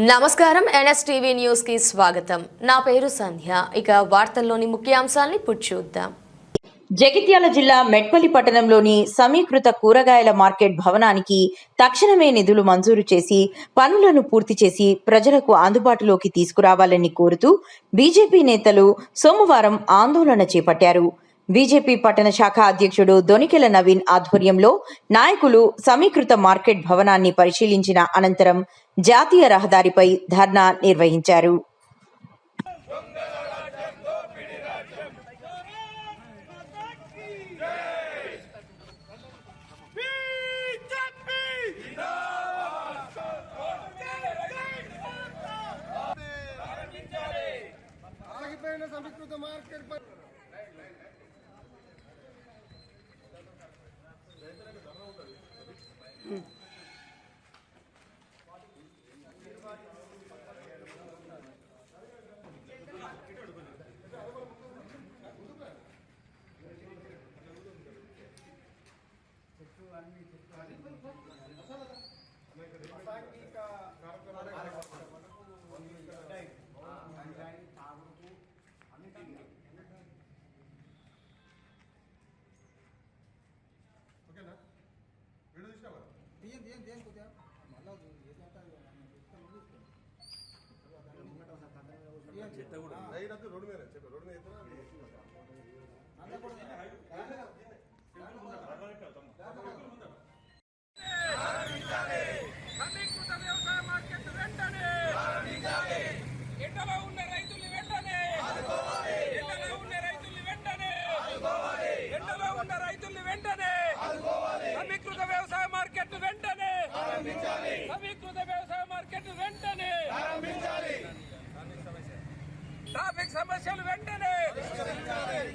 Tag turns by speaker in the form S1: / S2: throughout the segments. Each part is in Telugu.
S1: నమస్కారం ఎన్ఎస్టీవీ న్యూస్ కి స్వాగతం. నా పేరు సంధ్య. ఇక వార్తల్లోని ముఖ్యాంశాలను ఇప్పుడు చూద్దాం.
S2: జగిత్యాల జిల్లా మెట్పల్లి పట్టణంలోని సమీకృత కూరగాయల మార్కెట్ భవనానికి తక్షణమే నిధులు మంజూరు చేసి పనులను పూర్తి చేసి ప్రజలకు అందుబాటులోకి తీసుకురావాలని కోరుతూ బీజేపీ నేతలు సోమవారం ఆందోళన చేపట్టారు. బీజేపీ పట్టణ శాఖ అధ్యక్షుడు దొనికెల నవీన్ ఆధ్వర్యంలో నాయకులు సమీకృత మార్కెట్ భవనాన్ని పరిశీలించిన అనంతరం జాతీయ రహదారిపై ధర్నా నిర్వహించారు.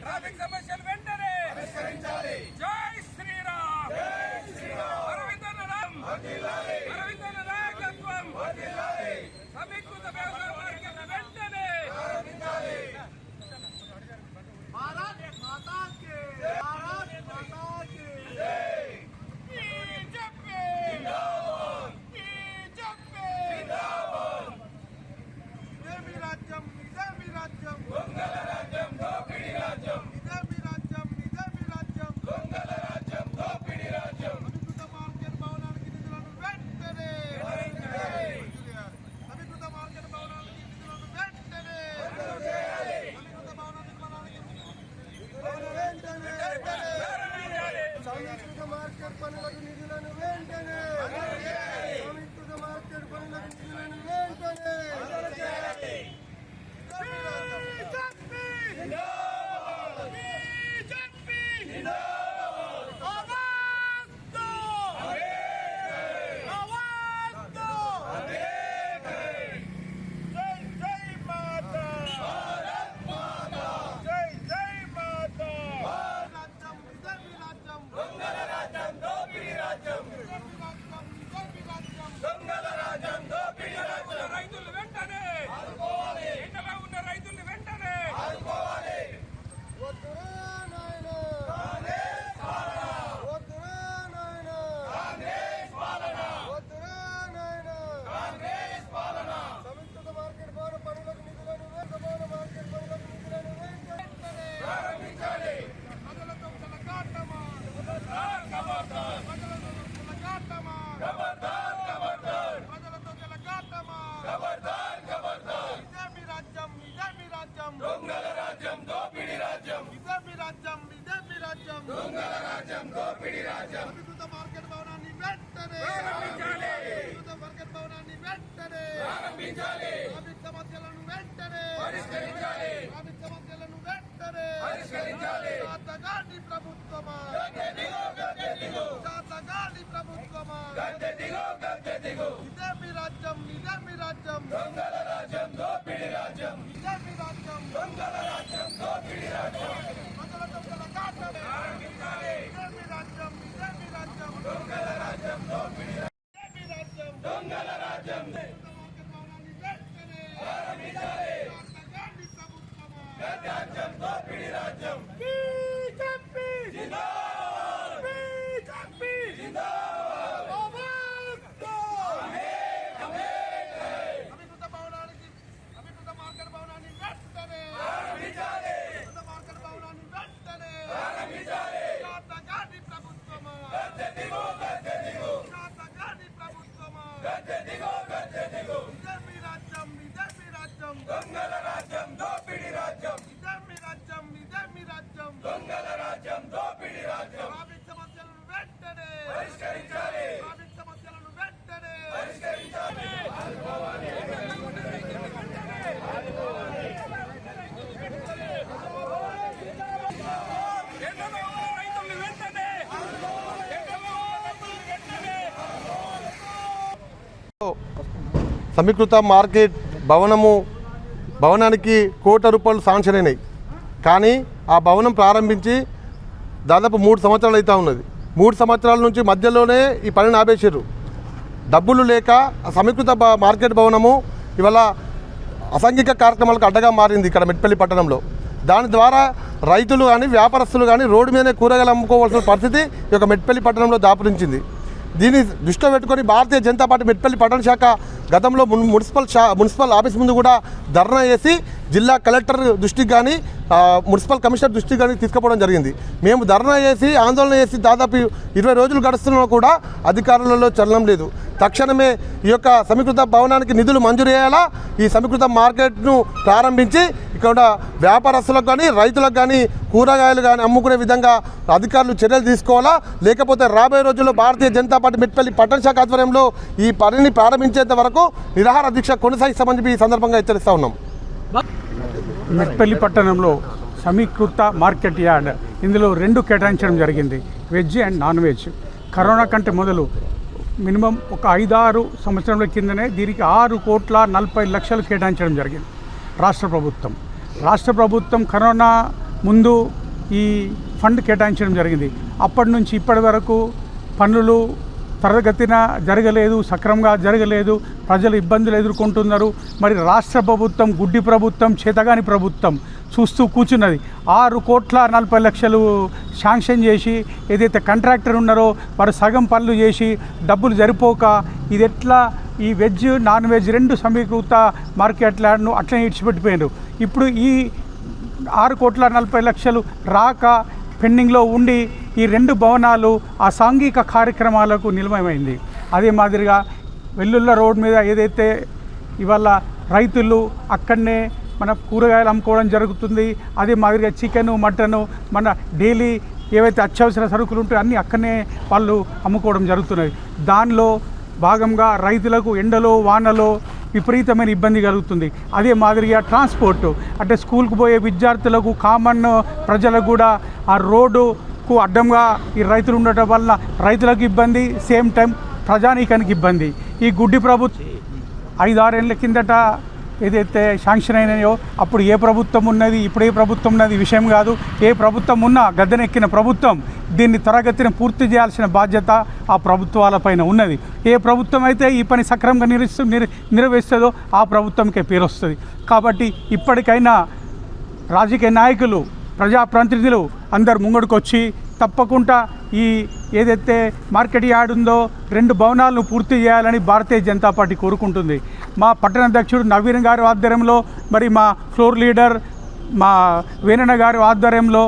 S3: ట్రాఫిక్ సమస్యలు వెంటనే జై శ్రీరామ్ అరవిందన నాయకత్వం సమీకృత వ్యవసాయ మార్కెట్ వెంటనే భారత్ మాతా కి ట్రాఫిక్ సమస్యలను వెంటనే పరిష్కరించాలి. ట్రాఫిక్ సమస్యలను వెంటనే పరిష్కరించాలి.
S4: సమీకృత మార్కెట్ భవనానికి ₹1,00,00,000 శాంక్షన్ అయినాయి. కానీ ఆ భవనం ప్రారంభించి దాదాపు 3 సంవత్సరాలు అవుతా ఉన్నది. 3 సంవత్సరాల నుంచి మధ్యలోనే ఈ పనిని ఆపేసారు. డబ్బులు లేక సమీకృత మార్కెట్ భవనము ఇవాళ అసాంఘిక కార్యక్రమాలకు అడ్డగా మారింది ఇక్కడ మెట్పల్లి పట్టణంలో. దాని ద్వారా రైతులు కానీ వ్యాపారస్తులు కానీ రోడ్డు మీదనే కూరగాయలు అమ్ముకోవాల్సిన పరిస్థితి ఈ యొక్క మెట్పల్లి పట్టణంలో దాపురించింది. దీన్ని దృష్టిలో పెట్టుకొని భారతీయ జనతా పార్టీ మెట్పల్లి పట్టణ శాఖ గతంలో మున్సిపల్ ఆఫీస్ ముందు కూడా ధర్నా చేసి జిల్లా కలెక్టర్ దృష్టికి కానీ మున్సిపల్ కమిషనర్ దృష్టికి కానీ తీసుకుపోవడం జరిగింది. మేము ధర్నా చేసి ఆందోళన చేసి దాదాపు 20 రోజులు గడుస్తున్నా కూడా అధికారులలో చలనం లేదు. తక్షణమే ఈ యొక్క సమీకృత భవనానికి నిధులు మంజూరు చేయాలా, ఈ సమీకృత మార్కెట్ను ప్రారంభించి ఇక్కడ వ్యాపారస్తులకు కానీ రైతులకు కానీ కూరగాయలు కానీ అమ్ముకునే విధంగా అధికారులు చర్యలు తీసుకోవాలా. లేకపోతే రాబోయే రోజుల్లో భారతీయ జనతా పార్టీ మెట్పల్లి పట్టణ శాఖ ఆధ్వర్యంలో ఈ పనిని ప్రారంభించేంత వరకు నిరాహార దీక్ష కొనసాగిస్తామని చెప్పి ఈ సందర్భంగా హెచ్చరిస్తూ ఉన్నాం.
S5: మెట్పల్లి పట్టణంలో సమీకృత మార్కెట్ యార్డ్ ఇందులో 2 కేటాయించడం జరిగింది, veg and non veg. Corona కంటే మొదలు మినిమం ఒక 5-6 సంవత్సరాల కిందనే దీనికి ₹6,40,00,000 కేటాయించడం జరిగింది రాష్ట్ర ప్రభుత్వం కరోనా ముందు ఈ ఫండ్ కేటాయించడం జరిగింది. అప్పటి నుంచి ఇప్పటి వరకు పనులు త్వరగతిన జరగలేదు, సక్రమంగా జరగలేదు, ప్రజలు ఇబ్బందులు ఎదుర్కొంటున్నారు. మరి రాష్ట్ర ప్రభుత్వం గుడ్డి ప్రభుత్వం, చేతగాని ప్రభుత్వం చూస్తూ కూర్చున్నది. ₹6,40,00,000 శాంక్షన్ చేసి ఏదైతే కాంట్రాక్టర్ ఉన్నారో వారు సగం పనులు చేసి డబ్బులు సరిపోక ఇది ఎట్లా ఈ వెజ్ నాన్ వెజ్ 2 సమీకృత మార్కెట్ యార్డ్ను అట్లనే ఇడిచిపెట్టిపోయారు. ఇప్పుడు ఈ ₹6,40,00,000 రాక పెండింగ్లో ఉండి ఈ 2 భవనాలు ఆ సాంఘిక కార్యక్రమాలకు నిలవమైంది. అదే మాదిరిగా వెల్లుల్ల రోడ్ మీద ఏదైతే ఇవాళ రైతులు అక్కడనే మన కూరగాయలు అమ్ముకోవడం జరుగుతుంది. అదే మాదిరిగా చికెను మటను మన డైలీ ఏవైతే అత్యవసర సరుకులు ఉంటాయో అన్నీ అక్కడనే వాళ్ళు అమ్ముకోవడం జరుగుతున్నది. దానిలో భాగంగా రైతులకు ఎండలో వానలో విపరీతమైన ఇబ్బంది కలుగుతుంది. అదే మాదిరిగా ట్రాన్స్పోర్టు అంటే స్కూల్కి పోయే విద్యార్థులకు కామన్ ప్రజలకు కూడా ఆ రోడ్డుకు అడ్డంగా ఈ రైతులు ఉండటం వల్ల రైతులకు ఇబ్బంది, సేమ్ టైం ప్రజానీకానికి ఇబ్బంది. ఈ గుడ్డి ప్రభుత్వం 5-6 ఏళ్ళ కిందట ఏదైతే శాంక్షన్ అయినాయో అప్పుడు ఏ ప్రభుత్వం ఉన్నది ఇప్పుడు ఏ ప్రభుత్వం ఉన్నది విషయం కాదు. ఏ ప్రభుత్వం ఉన్నా గద్దెనెక్కిన ప్రభుత్వం దీన్ని త్వరగతిన పూర్తి చేయాల్సిన బాధ్యత ఆ ప్రభుత్వాలపైన ఉన్నది. ఏ ప్రభుత్వం అయితే ఈ పని సక్రమంగా నిర్వహిస్తుందో ఆ ప్రభుత్వంకే పేరు వస్తుంది. కాబట్టి ఇప్పటికైనా రాజకీయ నాయకులు, ప్రజాప్రతినిధులు అందరు ముంగడుకొచ్చి తప్పకుండా ఈ ఏదైతే మార్కెట్ యార్డ్ ఉందో 2 భవనాలను పూర్తి చేయాలని భారతీయ జనతా పార్టీ కోరుకుంటుంది. మా పట్టణాధ్యక్షుడు నవీన్ గారి ఆధ్వర్యంలో మరి మా ఫ్లోర్ లీడర్ మా వేణన్న గారి ఆధ్వర్యంలో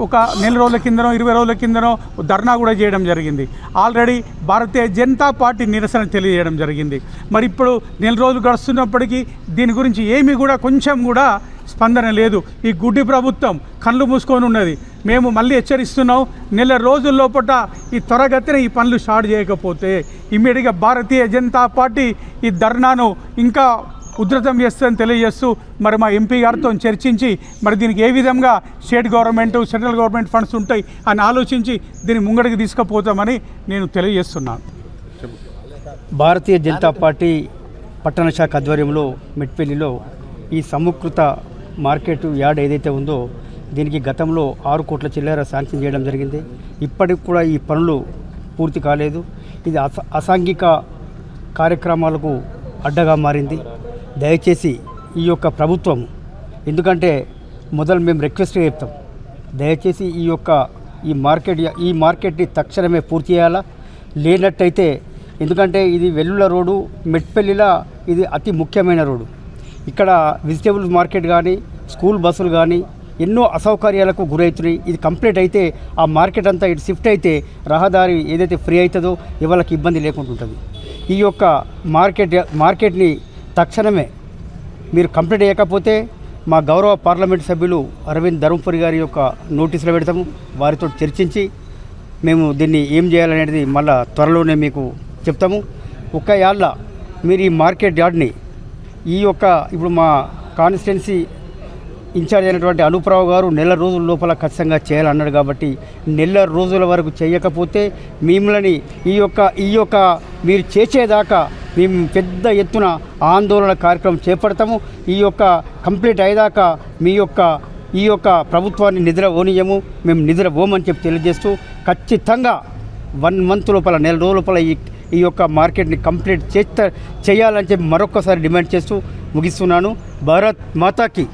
S5: ఒక 4 రోజుల కిందనో 20 రోజుల కిందనో ధర్నా కూడా చేయడం జరిగింది. ఆల్రెడీ భారతీయ జనతా పార్టీ నిరసన తెలియజేయడం జరిగింది. మరి ఇప్పుడు 4 రోజులు గడుస్తున్నప్పటికీ దీని గురించి ఏమీ కూడా కొంచెం కూడా స్పందన లేదు. ఈ గుడ్డి ప్రభుత్వం కళ్ళు మూసుకొని ఉన్నది. మేము మళ్ళీ హెచ్చరిస్తున్నాం, 4 రోజుల లోపల ఈ త్వరగతిన ఈ పనులు స్టార్ట్ చేయకపోతే ఇమ్మీడియట్గా భారతీయ జనతా పార్టీ ఈ ధర్నాను ఇంకా ఉధృతం చేస్తుందని తెలియజేస్తూ మరి మా ఎంపీ గారితో చర్చించి మరి దీనికి ఏ విధంగా state government central government funds ఉంటాయి అని ఆలోచించి దీన్ని ముంగడికి తీసుకుపోతామని నేను తెలియజేస్తున్నాను.
S6: భారతీయ జనతా పార్టీ పట్టణ శాఖ ఆధ్వర్యంలో మెట్పల్లిలో ఈ సమీకృత మార్కెట్ యార్డ్ ఏదైతే ఉందో దీనికి గతంలో 6 కోట్ల చిల్లర శాంక్షన్ చేయడం జరిగింది. ఇప్పటికి కూడా ఈ పనులు పూర్తి కాలేదు. ఇది అసాంఘిక కార్యక్రమాలకు అడ్డగా మారింది. దయచేసి ఈ యొక్క ప్రభుత్వం, ఎందుకంటే మొదలు మేము రిక్వెస్ట్గా చెప్తాం, దయచేసి ఈ మార్కెట్ని తక్షణమే పూర్తి చేయాలా. లేనట్టయితే ఎందుకంటే ఇది వెల్లుల రోడ్డు, మెట్పల్లిలో ఇది అతి ముఖ్యమైన రోడ్డు. ఇక్కడ వెజిటేబుల్స్ మార్కెట్ కానీ స్కూల్ బస్సులు కానీ ఎన్నో అసౌకర్యాలకు గురవుతున్నాయి. ఇది కంప్లీట్ అయితే ఆ మార్కెట్ అంతా ఇటు షిఫ్ట్ అయితే రహదారి ఏదైతే ఫ్రీ అవుతుందో ఇవాళకి ఇబ్బంది లేకుండా ఉంటుంది. ఈ యొక్క మార్కెట్ని తక్షణమే మీరు కంప్లీట్ చేయకపోతే మా గౌరవ పార్లమెంట్ సభ్యులు అరవింద్ ధర్మపురి గారి యొక్క నోటీసులు పెడతాము. వారితో చర్చించి మేము దీన్ని ఏం చేయాలనేది మళ్ళా త్వరలోనే మీకు చెప్తాము. ఒకవేళ మీరు ఈ మార్కెట్ యార్డ్ని ఇప్పుడు మా కాన్స్టిట్యున్సీ ఇన్ఛార్జ్ అయినటువంటి అనూప్రావు గారు నెల రోజుల లోపల ఖచ్చితంగా చేయాలన్నాడు. కాబట్టి నెల రోజుల వరకు చేయకపోతే మిమ్మల్ని ఈ యొక్క మీరు చేసేదాకా మేము పెద్ద ఎత్తున ఆందోళన కార్యక్రమం చేపడతాము. ఈ యొక్క కంప్లీట్ అయ్యేదాకా ఈ యొక్క ప్రభుత్వాన్ని నిద్ర పోనీయము, మేము నిద్ర పోమని చెప్పి తెలియజేస్తూ ఖచ్చితంగా 1 మంత్ లోపల, నెల రోజుల లోపల ఈ యొక్క మార్కెట్ని కంప్లీట్ చేయాలని చెప్పి మరొకసారి డిమాండ్ చేస్తూ ముగిస్తున్నాను. భారత్ మాతాకి.